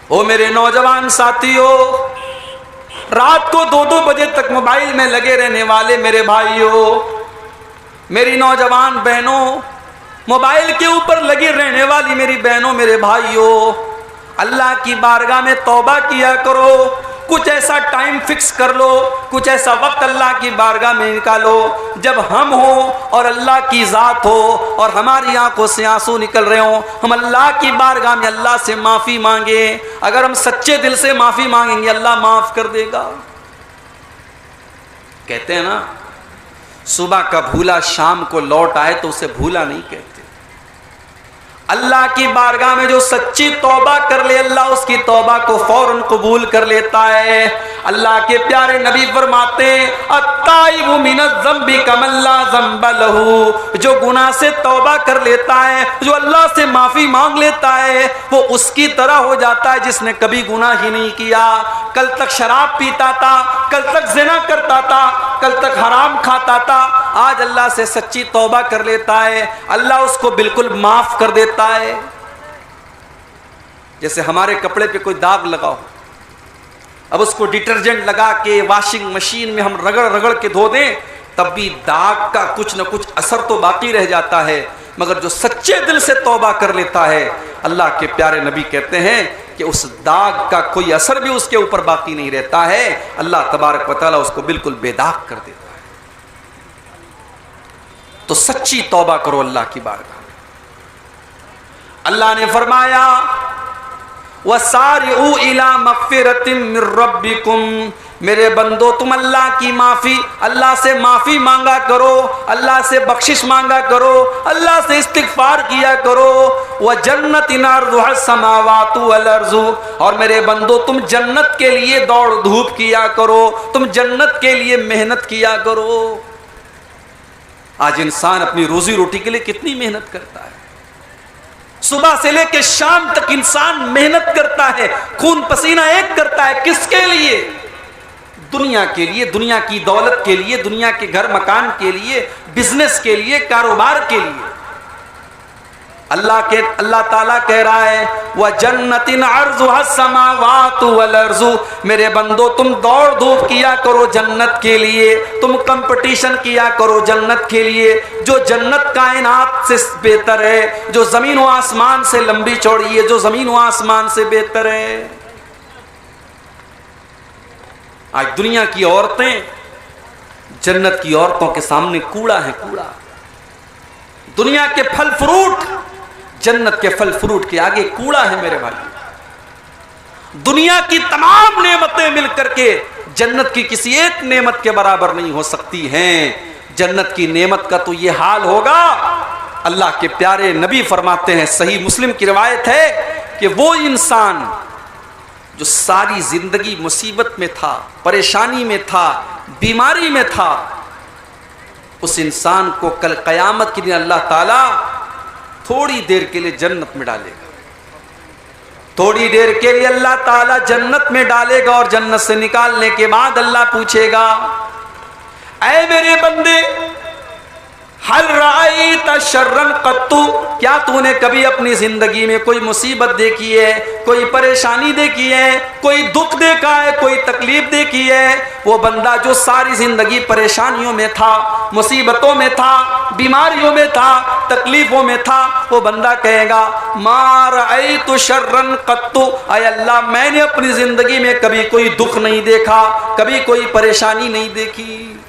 ओ मेरे नौजवान साथियों, रात को 2-2 बजे तक मोबाइल में लगे रहने वाले मेरे भाइयों, मेरी नौजवान बहनों, मोबाइल के ऊपर लगी रहने वाली मेरी बहनों, मेरे भाइयों, अल्लाह की बारगाह में तौबा किया करो। कुछ ऐसा टाइम फिक्स कर लो, कुछ ऐसा वक्त अल्लाह की बारगाह में निकालो जब हम हो और अल्लाह की ज़ात हो और हमारी आंखों से आंसू निकल रहे हो, हम अल्लाह की बारगाह में अल्लाह से माफ़ी मांगे। अगर हम सच्चे दिल से माफ़ी मांगेंगे अल्लाह माफ़ कर देगा। कहते हैं ना, सुबह का भूला शाम को लौट आए तो उसे भूला नहीं कहते। अल्लाह की बारगाह में जो सच्ची तौबा कर ले अल्लाह उसकी तौबा को फौरन कबूल कर लेता है। अल्लाह के प्यारे नबी फरमाते अत्ताइबु मिनज़ ज़ंबि कमल्ला ज़ंब लहू, जो गुनाह से तौबा कर लेता है, जो अल्लाह से माफ़ी मांग लेता है, वो उसकी तरह हो जाता है जिसने कभी गुनाह ही नहीं किया। कल तक शराब पीता था, कल तक ज़िना करता था, कल तक हराम खाता था, आज अल्लाह से सच्ची तौबा कर लेता है, अल्लाह उसको बिल्कुल माफ़ कर देता है। जैसे हमारे कपड़े पे कोई दाग लगा हो, अब उसको डिटर्जेंट लगा के वॉशिंग मशीन में हम रगड़ रगड़ के धो दें, तब भी दाग का कुछ न कुछ असर तो बाकी रह जाता है। मगर जो सच्चे दिल से तौबा कर लेता है, अल्लाह के प्यारे नबी कहते हैं कि उस दाग का कोई असर भी उसके ऊपर बाकी नहीं रहता है, अल्लाह तबारक व तआला उसको बिल्कुल बेदाग कर देता है। तो सच्ची तौबा करो अल्लाह की बारगाह में। अल्लाह ने फरमाया वसारिउ इला मग़फ़िरतिम मिर रब्बिकुम, मेरे बंदो तुम अल्लाह की माफ़ी, अल्लाह से माफ़ी मांगा करो, अल्लाह से बख्शिश मांगा करो, अल्लाह से इस्तिग़फ़ार किया करो। व जन्नतिन अर्ज़ुहस समावातु वल अर्ज़ु, और मेरे बंदो तुम जन्नत के लिए दौड़ धूप किया करो, तुम जन्नत के लिए मेहनत किया करो। आज इंसान अपनी रोजी रोटी के लिए कितनी मेहनत करता है, सुबह से लेकर शाम तक इंसान मेहनत करता है, खून पसीना एक करता है। किसके लिए? दुनिया के लिए, दुनिया की दौलत के लिए, दुनिया के घर मकान के लिए, बिजनेस के लिए, कारोबार के लिए। अल्लाह ताला कह रहा है व जन्नतिन अर्ज़ुहस समावातु वल अर्ज़ु, मेरे बंदो तुम दौड़ धूप किया करो जन्नत के लिए, तुम कंपटीशन किया करो जन्नत के लिए। जो जन्नत कायनात से बेहतर है, जो जमीन व आसमान से लंबी चौड़ी है, जो जमीन व आसमान से बेहतर है। आज दुनिया की औरतें जन्नत की औरतों के सामने कूड़ा है, कूड़ा। दुनिया के फल फ्रूट जन्नत के फल फ्रूट के आगे कूड़ा है मेरे भाई। दुनिया की तमाम नेमतें मिलकर के जन्नत की किसी एक नेमत के बराबर नहीं हो सकती हैं। जन्नत की नेमत का तो ये हाल होगा, अल्लाह के प्यारे नबी फरमाते हैं, सही मुस्लिम की रिवायत है कि वो इंसान जो सारी जिंदगी मुसीबत में था, परेशानी में था, बीमारी में था, उस इंसान को कल क़यामत के दिन अल्लाह ताला थोड़ी देर के लिए जन्नत में डालेगा। थोड़ी देर के लिए अल्लाह ताला जन्नत में डालेगा और जन्नत से निकालने के बाद अल्लाह पूछेगा, ऐ मेरे बंदे हल रायत शर्रन कत्तु, क्या तूने कभी अपनी जिंदगी में कोई मुसीबत देखी है, कोई परेशानी देखी है, कोई दुख देखा है, कोई तकलीफ देखी है? वो बंदा जो सारी जिंदगी परेशानियों में था, मुसीबतों में था, बीमारियों में था, तकलीफों में था, वो बंदा कहेगा मा रअयतु शर्रन कत्तु, ऐ अल्लाह मैंने अपनी जिंदगी में कभी कोई दुख नहीं देखा, कभी कोई परेशानी नहीं देखी।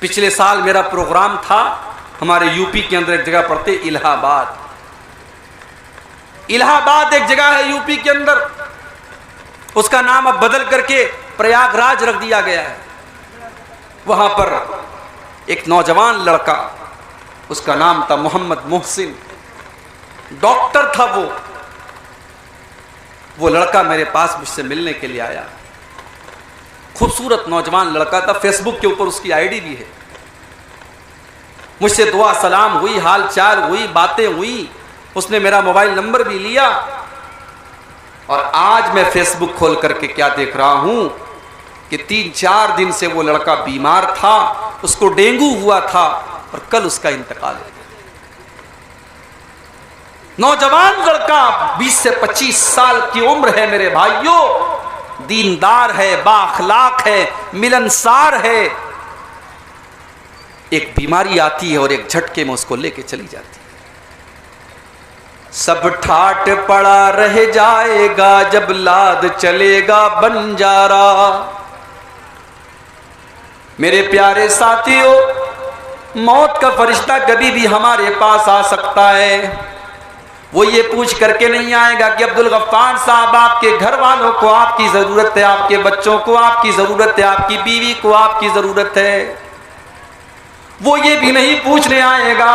पिछले साल मेरा प्रोग्राम था, हमारे यूपी के अंदर एक जगह पड़ते इलाहाबाद। इलाहाबाद एक जगह है यूपी के अंदर, उसका नाम अब बदल करके प्रयागराज रख दिया गया है। वहां पर एक नौजवान लड़का, उसका नाम था मोहम्मद मोहसिन, डॉक्टर था वो लड़का मेरे पास मुझसे मिलने के लिए आया। खूबसूरत नौजवान लड़का था, फेसबुक के ऊपर उसकी आईडी भी है। मुझसे दुआ सलाम हुई, हाल चाल हुई, बातें हुई, उसने मेरा मोबाइल नंबर भी लिया। और आज मैं फेसबुक खोल करके क्या देख रहा हूं कि 3-4 दिन से वो लड़का बीमार था, उसको डेंगू हुआ था और कल उसका इंतकाल हो गया। नौजवान लड़का 20 से 25 साल की उम्र है मेरे भाइयों, दीनदार है, बाअखलाक है, मिलनसार है। एक बीमारी आती है और एक झटके में उसको लेके चली जाती है। सब ठाट पड़ा रह जाएगा जब लाद चलेगा बंजारा। मेरे प्यारे साथियों, मौत का फरिश्ता कभी भी हमारे पास आ सकता है। वो ये पूछ करके नहीं आएगा कि अब्दुल गफ्फार साहब आपके घर वालों को आपकी जरूरत है, आपके बच्चों को आपकी जरूरत है, आपकी बीवी को आपकी जरूरत है। वो ये भी नहीं पूछने आएगा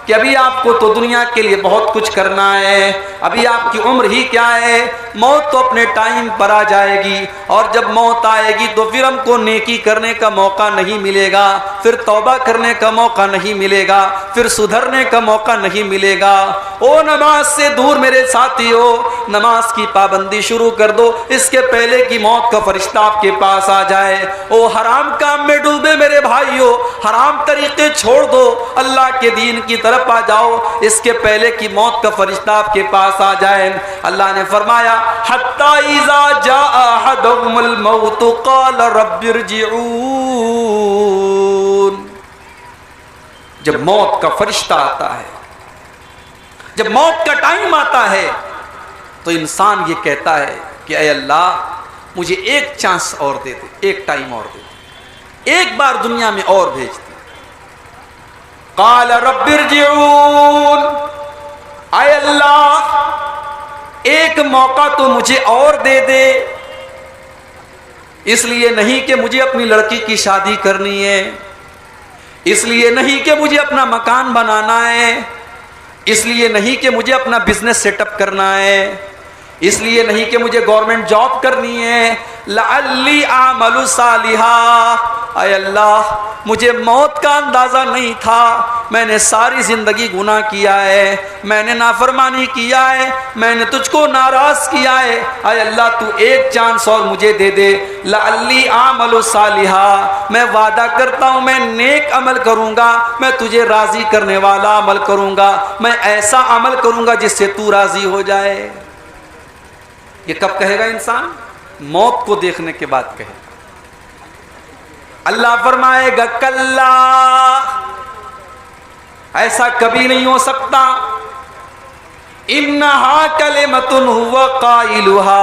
कि अभी आपको तो दुनिया के लिए बहुत कुछ करना है, अभी आपकी उम्र ही क्या है, मौत तो अपने टाइम पर आ जाएगी। और जब मौत आएगी तो फिर हमको नेकी करने का मौका नहीं मिलेगा, फिर तौबा करने का मौका नहीं मिलेगा, फिर सुधरने का मौका नहीं मिलेगा। ओ नमाज से दूर मेरे साथियों, नमाज की पाबंदी शुरू कर दो इसके पहले कि मौत का फरिश्ता आपके पास आ जाए। ओ हराम काम में डूबे मेरे भाइयों, हराम तरीके छोड़ दो, अल्लाह के दीन की तरफ आ जाओ इसके पहले कि मौत का फरिश्ता आपके पास आ जाए। अल्लाह ने फरमाया हत्ता इज़ा जाअ अहदहुमुल मौत क़ाल रब्बिरजिऊन। जब मौत का फरिश्ता आता है, जब मौत का टाइम आता है, तो इंसान ये कहता है कि ऐ अल्लाह मुझे एक चांस और दे दे, एक टाइम और दे दे, एक बार दुनिया में और भेज दे। क़ाल रब्बिरजिऊन, ऐ अल्लाह एक मौका तो मुझे और दे दे। इसलिए नहीं कि मुझे अपनी लड़की की शादी करनी है, इसलिए नहीं कि मुझे अपना मकान बनाना है, इसलिए नहीं कि मुझे अपना बिजनेस सेटअप करना है, इसलिए नहीं कि मुझे गवर्नमेंट जॉब करनी है। लअल्ली आमलु सालिहा, ऐ अल्लाह मुझे मौत का अंदाज़ा नहीं था, मैंने सारी ज़िंदगी गुनाह किया है, मैंने नाफरमानी किया है, मैंने तुझको नाराज़ किया है। ऐ अल्लाह तू एक चांस और मुझे दे दे। लअल्ली आमलु सालिहा, मैं वादा करता हूँ मैं नेक अमल करूँगा, मैं तुझे राज़ी करने वाला अमल करूँगा, मैं ऐसा अमल करूँगा जिससे तू राज़ी हो जाए। ये कब कहेगा इंसान? मौत को देखने के बाद कहेगा। अल्लाह फरमाएगा कल्ला, ऐसा कभी नहीं हो सकता। इन्नहा कलिमतुन हुवा काइलुहा,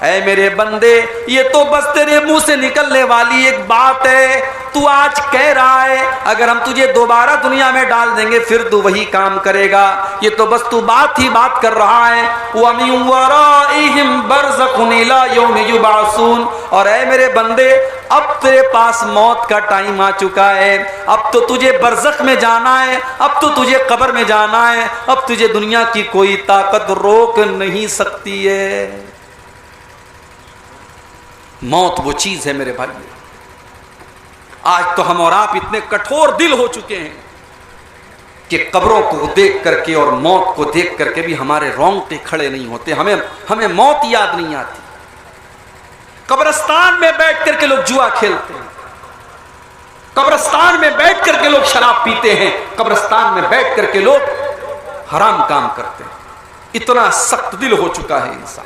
ऐ मेरे बंदे ये तो बस तेरे मुंह से निकलने वाली एक बात है, तू आज कह रहा है, अगर हम तुझे दोबारा दुनिया में डाल देंगे फिर तू वही काम करेगा। ये तो बस तू बात ही बात कर रहा है। व मिन वराइहिम बरज़खुन इला यौमि युबअसून, और ऐ मेरे बंदे अब तेरे पास मौत का टाइम आ चुका है, अब तो तुझे बरज़ख में जाना है, अब तो तुझे कब्र में जाना है, अब तुझे दुनिया की कोई ताकत रोक नहीं सकती है। मौत वो चीज है मेरे भाई। आज तो हम और आप इतने कठोर दिल हो चुके हैं कि कब्रों को देख करके और मौत को देख करके भी हमारे रोंगटे खड़े नहीं होते, हमें मौत याद नहीं आती। कब्रिस्तान में बैठ करके लोग जुआ खेलते हैं, कब्रिस्तान में बैठ करके लोग शराब पीते हैं, कब्रिस्तान में बैठ करके लोग हराम काम करते हैं। इतना सख्त दिल हो चुका है इंसान।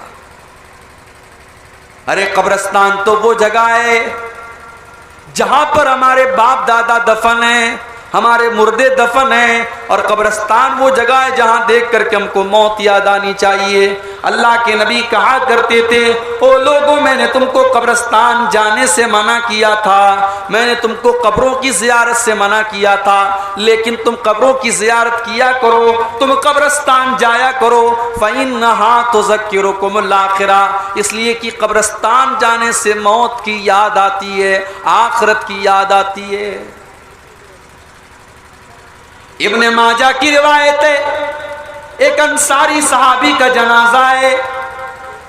अरे कब्रिस्तान तो वो जगह है जहां पर हमारे बाप दादा दफन है, हमारे मुर्दे दफन है, और कब्रिस्तान वो जगह है जहां देख करके हमको मौत याद आनी चाहिए। अल्लाह के नबी कहा करते थे, ओ लोगों मैंने तुमको कब्रिस्तान जाने से मना किया था, मैंने तुमको कब्रों की ज़ियारत से मना किया था, लेकिन तुम कब्रों की ज़ियारत किया करो, तुम कब्रिस्तान जाया करो। फ़इन्नहा तुज़क्किरुकुमुल आखिरा, इसलिए कि कब्रिस्तान जाने से मौत की याद आती है, आखिरत की याद आती है। इब्ने माजा की रिवायत है, एक अंसारी सहाबी का जनाजा है,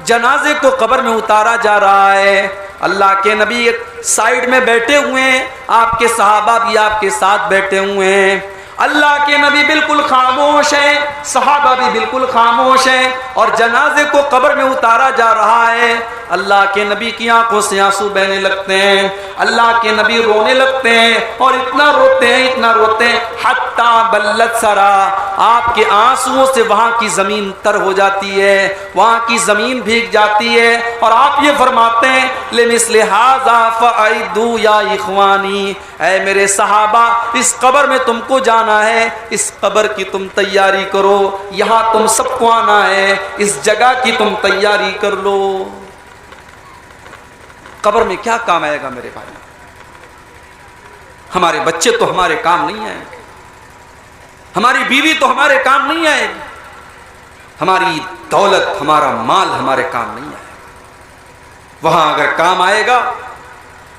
जनाजे को कब्र में उतारा जा रहा है। अल्लाह के नबी एक साइड में बैठे हुए हैं, आपके सहाबा भी आपके साथ बैठे हुए हैं। अल्लाह के नबी बिल्कुल खामोश हैं, सहाबा भी बिल्कुल खामोश हैं और जनाजे को कब्र में उतारा जा रहा है। अल्लाह के नबी की आंखों से आंसू बहने लगते हैं, अल्लाह के नबी रोने लगते हैं और इतना रोते हैं, इतना रोते हैं, हत्ता बल्लत सरा, आपके आंसुओं से वहां की जमीन तर हो जाती है, वहां की जमीन भीग जाती है। और आप ये फरमाते हैं लिमिस्ले हाज़ा फ़अइदू या इख़वानी, ऐ मेरे सहाबा इस कब्र में तुमको जाना है, इस कब्र की तुम तैयारी करो, यहाँ तुम सबको आना है, इस जगह की तुम तैयारी कर लो। कब्र में क्या काम आएगा मेरे भाई? हमारे बच्चे तो हमारे काम नहीं आएंगे, हमारी बीवी तो हमारे काम नहीं आएगी, हमारी दौलत हमारा माल हमारे काम नहीं आएगा। वहां अगर काम आएगा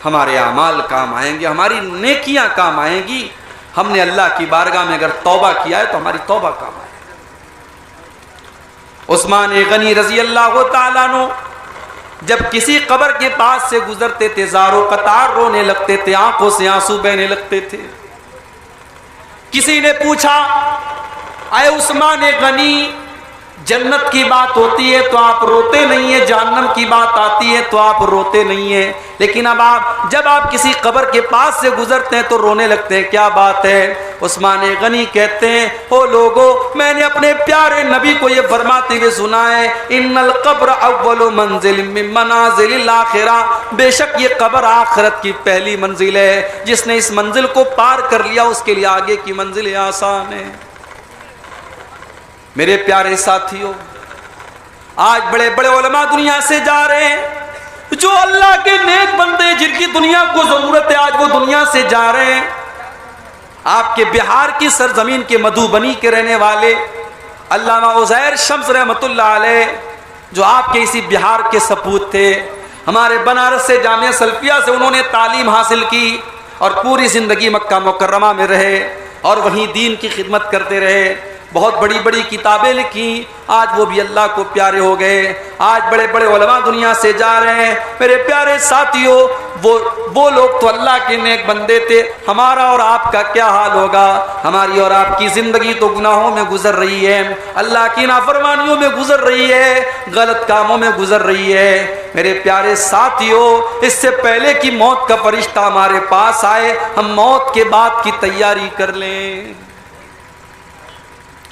हमारे आमाल काम आएंगे, हमारी नेकियां काम आएंगी। हमने अल्लाह की बारगाह में अगर तौबा किया है तो हमारी तौबा काम आएगी। उस्मान गनी रजी अल्लाह तआला अन्हु जब किसी कब्र के पास से गुजरते थे ज़ारो कतार रोने लगते थे, आंखों से आंसू बहने लगते थे। किसी ने पूछा, आए उस्मान गनी, जन्नत की बात होती है तो आप रोते नहीं है, जहन्नम की बात आती है तो आप रोते नहीं है, लेकिन अब आप जब आप किसी कब्र के पास से गुजरते हैं तो रोने लगते हैं, क्या बात है? उस्मान गनी कहते हैं, ओ लोगों, मैंने अपने प्यारे नबी को ये फरमाते हुए सुना है, इन्नल कब्र अव्वलु मंजिल मिन मनाजिलिल आखिरा, बेशक ये कब्र आखिरत की पहली मंजिल है, जिसने इस मंजिल को पार कर लिया उसके लिए आगे की मंजिल आसान है। मेरे प्यारे साथियों, आज बड़े बड़े उलमा दुनिया से जा रहे हैं, जो अल्लाह के नेक बंदे जिनकी दुनिया को जरूरत है, आज वो दुनिया से जा रहे हैं। आपके बिहार की सरजमीन के मधुबनी के रहने वाले अल्लामा उज़ैर शम्स रहमतुल्लाह अलैह, जो आपके इसी बिहार के सपूत थे, हमारे बनारस से जामिया सल्फिया से उन्होंने तालीम हासिल की और पूरी जिंदगी मक्का मुकर्रमा में रहे और वहीं दीन की खिदमत करते रहे, बहुत बड़ी बड़ी किताबें लिखी, आज वो भी अल्लाह को प्यारे हो गए। आज बड़े बड़े उलमा दुनिया से जा रहे हैं। मेरे प्यारे साथियों, वो लोग तो अल्लाह के नेक बंदे थे, हमारा और आपका क्या हाल होगा? हमारी और आपकी जिंदगी तो गुनाहों में गुजर रही है, अल्लाह की नाफरमानियों में गुजर रही है, गलत कामों में गुजर रही है। मेरे प्यारे साथियों, इससे पहले कि मौत का फरिश्ता हमारे पास आए, हम मौत के बाद की तैयारी कर लें।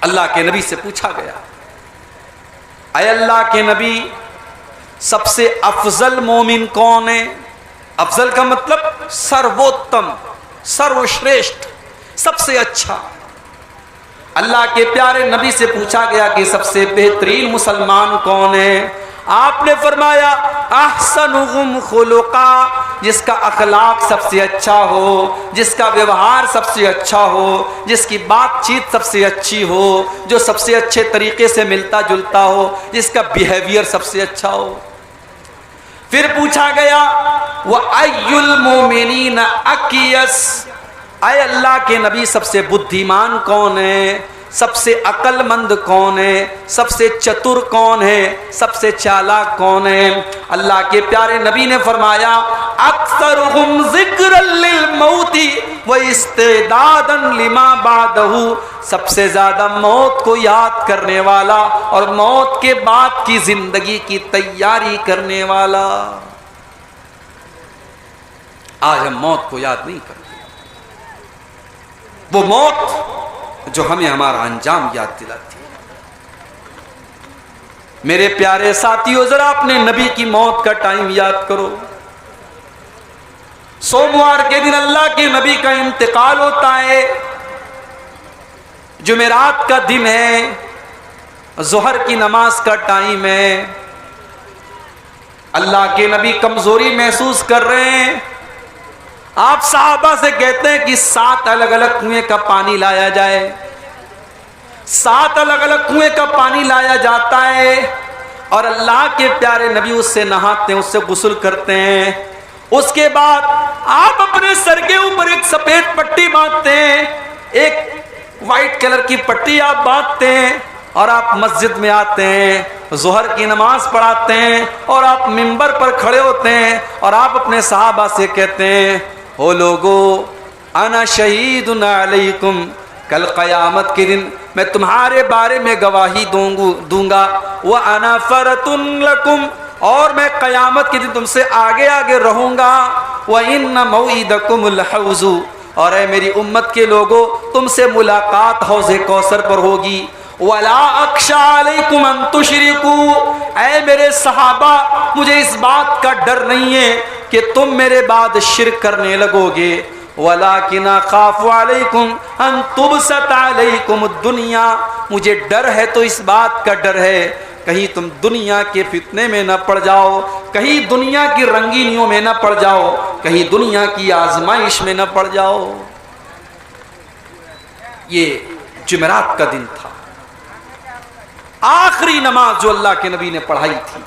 अल्लाह के नबी से पूछा गया, अय अल्लाह के नबी, सबसे अफजल मोमिन कौन है? अफजल का मतलब सर्वोत्तम, सर्वश्रेष्ठ, सबसे अच्छा। अल्लाह के प्यारे नबी से पूछा गया कि सबसे बेहतरीन मुसलमान कौन है? आपने फरमाया अहसनुहुम खुलुका, जिसका अखलाक सबसे अच्छा हो, जिसका व्यवहार सबसे अच्छा हो, जिसकी बातचीत सबसे अच्छी हो, जो सबसे अच्छे तरीके से मिलता जुलता हो, जिसका बिहेवियर सबसे अच्छा हो। फिर पूछा गया वह अय्युल मोमिनीन अकियस, आए अल्लाह के नबी सबसे बुद्धिमान कौन है, सबसे अक्लमंद कौन है, सबसे चतुर कौन है, सबसे चालाक कौन है? अल्लाह के प्यारे नबी ने फरमाया अक्सरुहुम ज़िक्रन लिल मौती व इस्तिदादन लिमा बादहू, सबसे ज्यादा मौत को याद करने वाला और मौत के बाद की जिंदगी की तैयारी करने वाला। आज हम मौत को याद नहीं करते, वो मौत जो हमें हमारा अंजाम याद दिलाती है। मेरे प्यारे साथियों, जरा अपने नबी की मौत का टाइम याद करो। सोमवार के दिन अल्लाह के नबी का इंतकाल होता है, जुमेरात का दिन है, जोहर की नमाज का टाइम है। अल्लाह के नबी कमजोरी महसूस कर रहे हैं। आप साहबा से कहते हैं कि 7 अलग अलग कुएं का पानी लाया जाए। 7 अलग अलग कुएं का पानी लाया जाता है और अल्लाह के प्यारे नबी उससे नहाते हैं, उससे गुस्ल करते हैं। उसके बाद आप अपने सर के ऊपर एक सफेद पट्टी बांधते हैं, एक वाइट कलर की पट्टी आप बांधते हैं और आप मस्जिद में आते हैं, जोहर की नमाज पढ़ाते हैं और आप मिंबर पर खड़े होते हैं और आप अपने सहाबा से कहते हैं, ओ लोगो अना शहीदुन अलैकुम, कल क़यामत के दिन मैं तुम्हारे बारे में गवाही दूंगा। व अना फ़रतुन लकुम, और मैं क़यामत के दिन तुमसे आगे आगे रहूँगा। व इन्ना मौइदकुमुल हौज़ु, और है मेरी उम्मत के लोगों, तुमसे मुलाकात हौज़े कौसर पर होगी। वला अख्शा अलैकुम अन तुशरिकू, ऐ मेरे सहाबा, मुझे इस बात का डर नहीं है कि तुम मेरे बाद शिर्क करने लगोगे। वलाकिन अखाफु अलैकुम अन तुबसत अलैकुम दुनिया, मुझे डर है तो इस बात का डर है कहीं तुम दुनिया के फितने में न पड़ जाओ, कहीं दुनिया की रंगीनियों में न पड़ जाओ, कहीं दुनिया की आजमाइश में न पड़ जाओ। ये जुमेरात का दिन था, आखिरी नमाज जो अल्लाह के नबी ने पढ़ाई थी,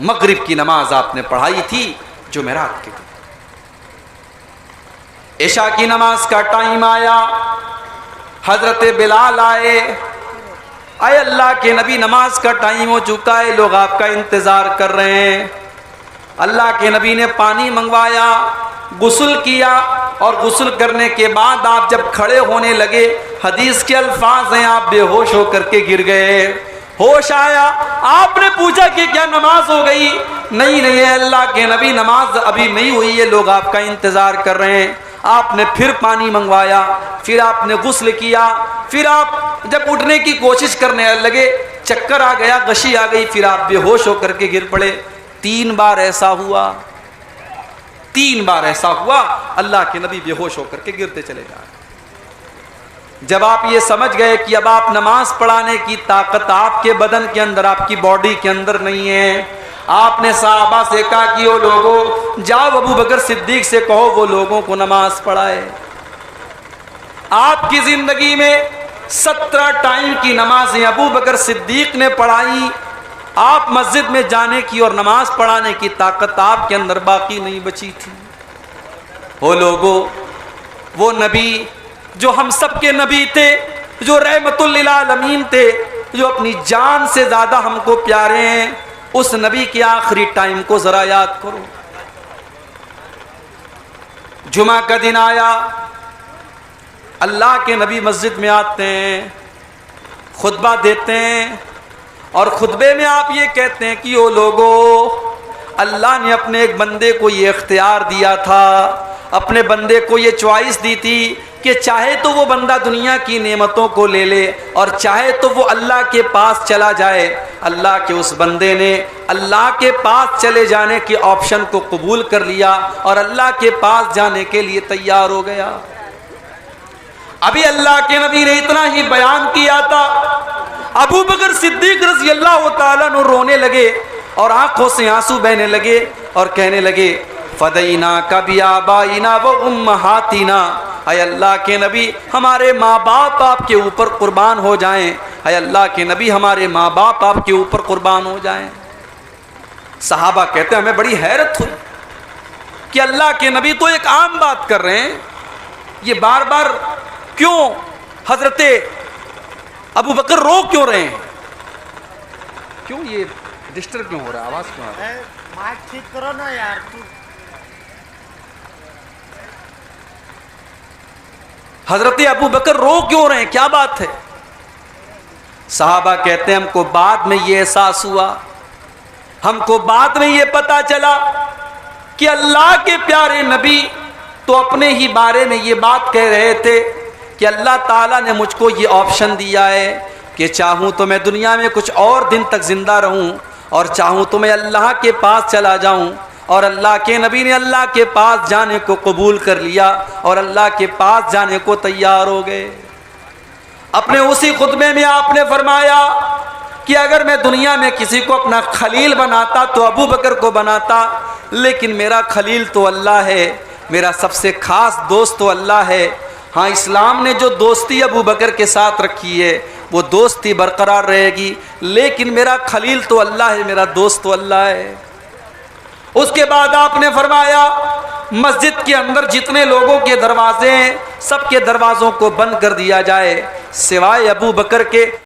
मगरिब की नमाज आपने पढ़ाई थी जुमेरात के दिन। इशा की नमाज का टाइम आया, हजरत बिलाल आए, आए अल्लाह के नबी नमाज का टाइम हो चुका है, लोग आपका इंतजार कर रहे हैं। अल्लाह के नबी ने पानी मंगवाया, गुस्ल किया, और गुस्ल करने के बाद आप जब खड़े होने लगे, हदीस के अल्फाज हैं, आप बेहोश होकर के गिर गए। होश आया, आपने पूछा कि क्या नमाज हो गई? नहीं नहीं अल्लाह के नबी, नमाज अभी नहीं हुई है, लोग आपका इंतजार कर रहे हैं। आपने फिर पानी मंगवाया, फिर आपने गुस्ल किया, फिर आप जब उठने की कोशिश करने लगे, चक्कर आ गया, गशी आ गई, फिर आप बेहोश होकर के गिर पड़े। 3 बार ऐसा हुआ, 3 बार ऐसा हुआ, अल्लाह के नबी बेहोश होकर के गिरते चले जा रहे। जब आप ये समझ गए कि अब आप नमाज पढ़ाने की ताकत आपके बदन के अंदर, आपकी बॉडी के अंदर नहीं है, आपने सहाबा से कहा कि वो लोगों, जाओ अबू बकर सिद्दीक से कहो वो लोगों को नमाज पढ़ाए। आपकी जिंदगी में 17 टाइम की नमाजें अबू बकर सिद्दीक ने पढ़ाई। आप मस्जिद में जाने की और नमाज पढ़ाने की ताकत आपके अंदर बाकी नहीं बची थी। वो लोगों, वो नबी जो हम सबके नबी थे, जो रहमतुल लिल आलमीन थे, जो अपनी जान से ज्यादा हमको प्यारे हैं, उस नबी के आखिरी टाइम को जरा याद करो। जुमा का दिन आया, अल्लाह के नबी मस्जिद में आते हैं, खुतबा देते हैं, और खुतबे में आप ये कहते हैं कि ओ लोगों, अल्लाह ने अपने एक बंदे को ये इख्तियार दिया था, अपने बंदे को ये चॉइस दी थी कि चाहे तो वो बंदा दुनिया की नेमतों को ले ले, और चाहे तो वो अल्लाह के पास चला जाए। अल्लाह के उस बंदे ने अल्लाह के पास चले जाने के ऑप्शन को कबूल कर लिया और अल्लाह के पास जाने के लिए तैयार हो गया। अभी अल्लाह के नबी ने इतना ही बयान किया था, अबू बकर सिद्दीक रज़ी अल्लाह ताला अन्हु रोने लगे और आंखों से आंसू बहने लगे और कहने लगे, फदैना कभी आबाइना व उम्महातिना, अय अल्लाह के नबी, हमारे माँ बाप आपके ऊपर कुर्बान हो जाएं। अय अल्लाह के नबी, हमारे माँ बाप आपके ऊपर कुर्बान हो जाएं। सहाबा कहते हैं, हमें बड़ी हैरत हुई कि अल्लाह के नबी तो एक आम बात कर रहे हैं, ये बार बार क्यों हजरते अबू बकर रो क्यों रहे हैं? क्यों ये डिस्टर्ब क्यों हो रहा है? आवाज क्यों आ रहा है? माइक ठीक करो ना यार तू। हजरत अबू बकर रो क्यों रहे हैं, क्या बात है? साहबा कहते हैं, हमको बाद में ये एहसास हुआ, हमको बाद में ये पता चला कि अल्लाह के प्यारे नबी तो अपने ही बारे में ये बात कह रहे थे कि अल्लाह ताला ने मुझको ये ऑप्शन दिया है कि चाहूँ तो मैं दुनिया में कुछ और दिन तक जिंदा रहूँ और चाहूँ तो मैं अल्लाह के पास चला जाऊँ। और अल्लाह के नबी ने अल्लाह के पास जाने को कबूल कर लिया और अल्लाह के पास जाने को तैयार हो गए। अपने उसी खुतबे में आपने फरमाया कि अगर मैं दुनिया में किसी को अपना खलील बनाता तो अबू बकर को बनाता, लेकिन मेरा खलील तो अल्लाह है, मेरा सबसे खास दोस्त तो अल्लाह है। हाँ, इस्लाम ने जो दोस्ती अबू बकर के साथ रखी है वो दोस्ती बरकरार रहेगी, लेकिन मेरा खलील तो अल्लाह है, मेरा दोस्त तो अल्लाह है। उसके बाद आपने फरमाया, मस्जिद के अंदर जितने लोगों के दरवाजे हैं सबके दरवाज़ों को बंद कर दिया जाए सिवाय अबू बकर के।